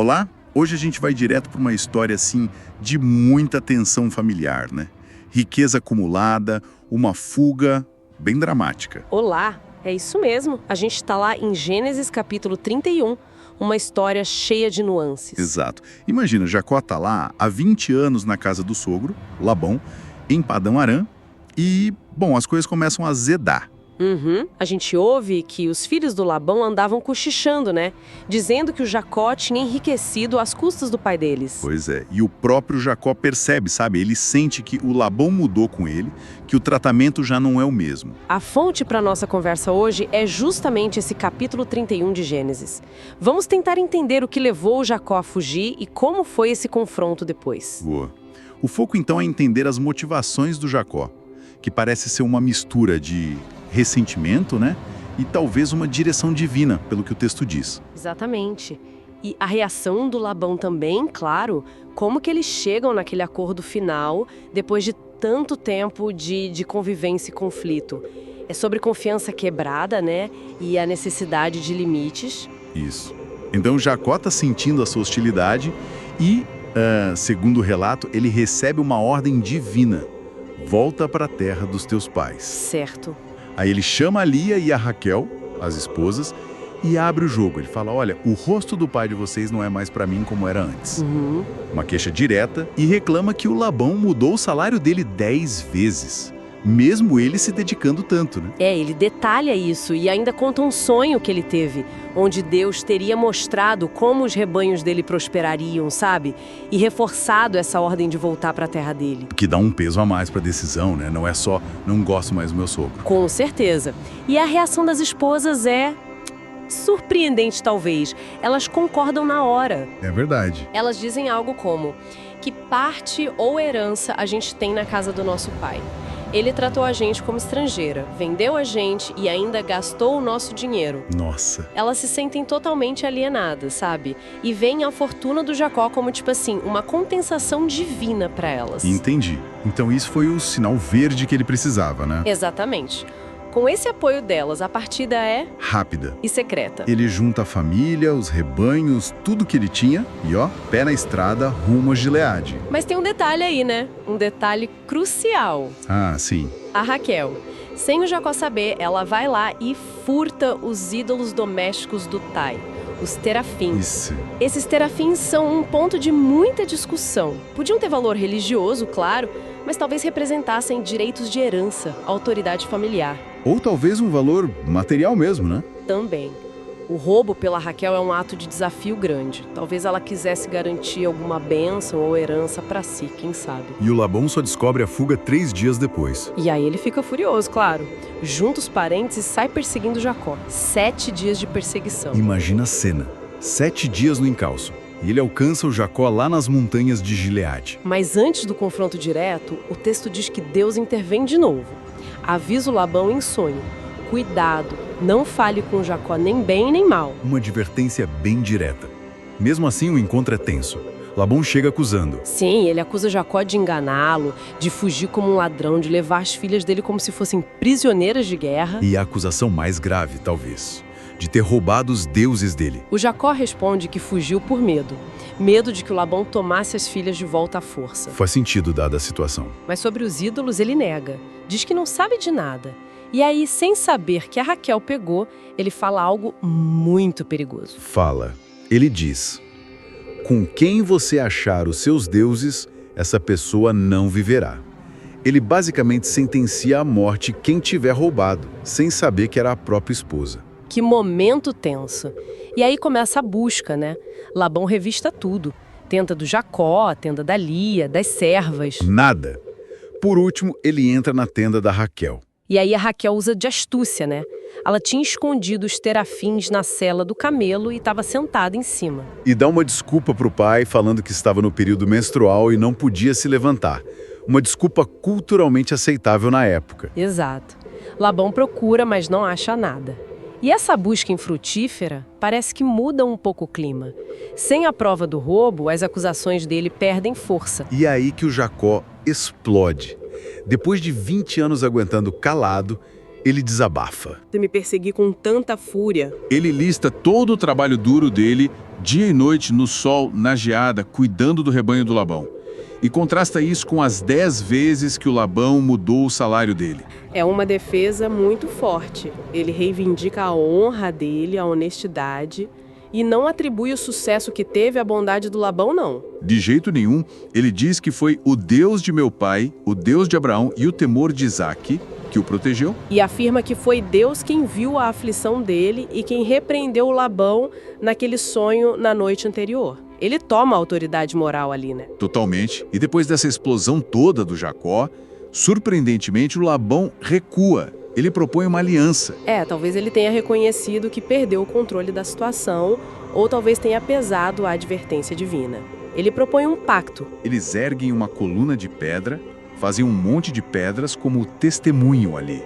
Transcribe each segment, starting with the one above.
Olá, hoje a gente vai direto para uma história assim de muita tensão familiar, né? Riqueza acumulada, uma fuga bem dramática. Olá, é isso mesmo. A gente está lá em Gênesis capítulo 31, uma história cheia de nuances. Exato. Imagina, Jacó está lá há 20 anos na casa do sogro, Labão, em Padã Arã, e, bom, as coisas começam a azedar. A gente ouve que os filhos do Labão andavam cochichando, né? Dizendo que o Jacó tinha enriquecido às custas do pai deles. Pois é, e o próprio Jacó percebe, sabe? Ele sente que o Labão mudou com ele, que o tratamento já não é o mesmo. A fonte para nossa conversa hoje é justamente esse capítulo 31 de Gênesis. Vamos tentar entender o que levou o Jacó a fugir e como foi esse confronto depois. Boa. O foco então é entender as motivações do Jacó, que parece ser uma mistura de ressentimento, né? E talvez uma direção divina, pelo que o texto diz. Exatamente. E a reação do Labão também, claro, como que eles chegam naquele acordo final depois de tanto tempo de convivência e conflito. É sobre confiança quebrada, né? E a necessidade de limites. Isso. Então Jacó está sentindo essa hostilidade e, segundo o relato, ele recebe uma ordem divina. Volta para a terra dos teus pais. Certo. Aí ele chama a Lia e a Raquel, as esposas, e abre o jogo. Ele fala, olha, o rosto do pai de vocês não é mais para mim como era antes. Uma queixa direta e reclama que o Labão mudou o salário dele 10 vezes. Mesmo ele se dedicando tanto, né? Ele detalha isso e ainda conta um sonho que ele teve, onde Deus teria mostrado como os rebanhos dele prosperariam, sabe? E reforçado essa ordem de voltar para a terra dele. Que dá um peso a mais para a decisão, né? Não é só, não gosto mais do meu sogro. Com certeza. E a reação das esposas é surpreendente, talvez. Elas concordam na hora. É verdade. Elas dizem algo como que parte ou herança a gente tem na casa do nosso pai. Ele tratou a gente como estrangeira, vendeu a gente e ainda gastou o nosso dinheiro. Nossa. Elas se sentem totalmente alienadas, sabe? E veem a fortuna do Jacó como, tipo assim, uma compensação divina para elas. Entendi. Então isso foi o sinal verde que ele precisava, né? Exatamente. Com esse apoio delas, a partida é Rápida. e secreta. Ele junta a família, os rebanhos, tudo que ele tinha e, pé na estrada, rumo a Gileade. Mas tem um detalhe aí, né? Um detalhe crucial. Ah, sim. A Raquel. Sem o Jacó saber, ela vai lá e furta os ídolos domésticos do Tai, os terafins. Isso. Esses terafins são um ponto de muita discussão. Podiam ter valor religioso, claro, mas talvez representassem direitos de herança, autoridade familiar. Ou talvez um valor material mesmo, né? Também. O roubo pela Raquel é um ato de desafio grande. Talvez ela quisesse garantir alguma bênção ou herança para si, quem sabe. E o Labão só descobre a fuga 3 dias depois. E aí ele fica furioso, claro. Junta os parentes e sai perseguindo Jacó. 7 dias de perseguição. Imagina a cena. 7 dias no encalço. E ele alcança o Jacó lá nas montanhas de Gileade. Mas antes do confronto direto, o texto diz que Deus intervém de novo. Avisa o Labão em sonho. Cuidado, não fale com Jacó nem bem nem mal. Uma advertência bem direta. Mesmo assim, o encontro é tenso. Labão chega acusando. Sim, ele acusa Jacó de enganá-lo, de fugir como um ladrão, de levar as filhas dele como se fossem prisioneiras de guerra. E a acusação mais grave, talvez, de ter roubado os deuses dele. O Jacó responde que fugiu por medo. Medo de que o Labão tomasse as filhas de volta à força. Faz sentido, dada a situação. Mas sobre os ídolos ele nega. Diz que não sabe de nada. E aí, sem saber que a Raquel pegou, ele fala algo muito perigoso. Fala. Ele diz: com quem você achar os seus deuses, essa pessoa não viverá. Ele basicamente sentencia à morte quem tiver roubado, sem saber que era a própria esposa. Que momento tenso. E aí começa a busca, né? Labão revista tudo. Tenda do Jacó, a tenda da Lia, das servas. Nada. Por último, ele entra na tenda da Raquel. E aí a Raquel usa de astúcia, né? Ela tinha escondido os terafins na sela do camelo e estava sentada em cima. E dá uma desculpa para o pai, falando que estava no período menstrual e não podia se levantar. Uma desculpa culturalmente aceitável na época. Exato. Labão procura, mas não acha nada. E essa busca infrutífera parece que muda um pouco o clima. Sem a prova do roubo, as acusações dele perdem força. E é aí que o Jacó explode. Depois de 20 anos aguentando calado, Ele desabafa. Você me perseguir com tanta fúria. Ele lista todo o trabalho duro dele, dia e noite, no sol, na geada, cuidando do rebanho do Labão. E contrasta isso com as 10 vezes que o Labão mudou o salário dele. É uma defesa muito forte. Ele reivindica a honra dele, a honestidade, e não atribui o sucesso que teve à bondade do Labão, não. De jeito nenhum, ele diz que foi o Deus de meu pai, o Deus de Abraão e o temor de Isaque que o protegeu. E afirma que foi Deus quem viu a aflição dele e quem repreendeu o Labão naquele sonho na noite anterior. Ele toma a autoridade moral ali, né? Totalmente. E depois dessa explosão toda do Jacó, surpreendentemente o Labão recua. Ele propõe uma aliança. Talvez ele tenha reconhecido que perdeu o controle da situação, ou talvez tenha pesado a advertência divina. Ele propõe um pacto. Eles erguem uma coluna de pedra, fazem um monte de pedras como testemunho ali.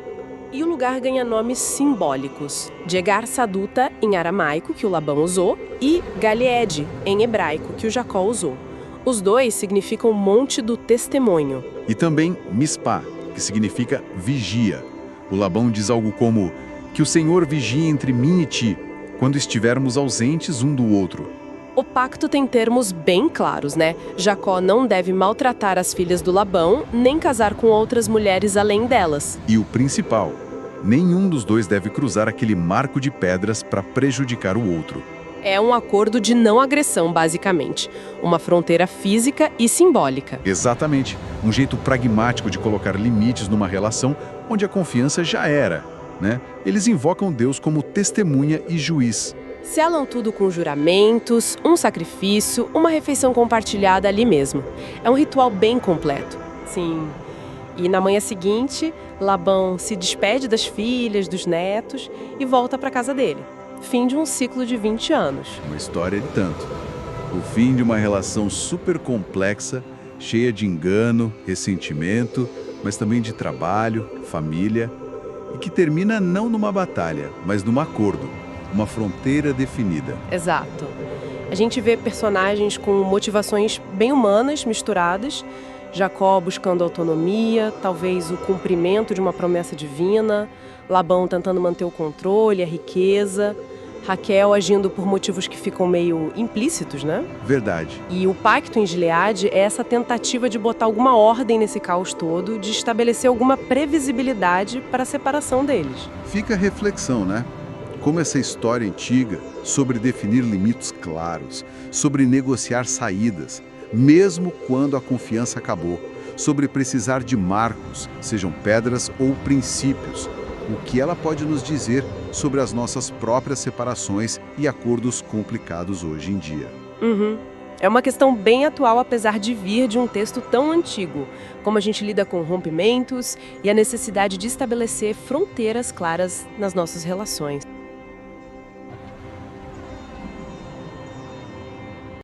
E o lugar ganha nomes simbólicos. Jegar Saduta, em aramaico, que o Labão usou, e Galeed, em hebraico, que o Jacó usou. Os dois significam Monte do Testemunho. E também Mispá, que significa vigia. O Labão diz algo como, que o Senhor vigie entre mim e ti, quando estivermos ausentes um do outro. O pacto tem termos bem claros, né? Jacó não deve maltratar as filhas do Labão, nem casar com outras mulheres além delas. E o principal, nenhum dos dois deve cruzar aquele marco de pedras para prejudicar o outro. É um acordo de não agressão, basicamente. Uma fronteira física e simbólica. Exatamente. Um jeito pragmático de colocar limites numa relação onde a confiança já era, né? Eles invocam Deus como testemunha e juiz. Selam tudo com juramentos, um sacrifício, uma refeição compartilhada ali mesmo. É um ritual bem completo. Sim. E na manhã seguinte, Labão se despede das filhas, dos netos e volta para casa dele. Fim de um ciclo de 20 anos. Uma história de tanto. O fim de uma relação super complexa, cheia de engano, ressentimento, mas também de trabalho, família, e que termina não numa batalha, mas num acordo, uma fronteira definida. Exato. A gente vê personagens com motivações bem humanas misturadas, Jacó buscando autonomia, talvez o cumprimento de uma promessa divina, Labão tentando manter o controle, a riqueza, Raquel agindo por motivos que ficam meio implícitos, né? Verdade. E o pacto em Gileade é essa tentativa de botar alguma ordem nesse caos todo, de estabelecer alguma previsibilidade para a separação deles. Fica a reflexão, né? Como essa história antiga sobre definir limites claros, sobre negociar saídas, mesmo quando a confiança acabou, sobre precisar de marcos, sejam pedras ou princípios, o que ela pode nos dizer sobre as nossas próprias separações e acordos complicados hoje em dia. É uma questão bem atual, apesar de vir de um texto tão antigo, como a gente lida com rompimentos e a necessidade de estabelecer fronteiras claras nas nossas relações.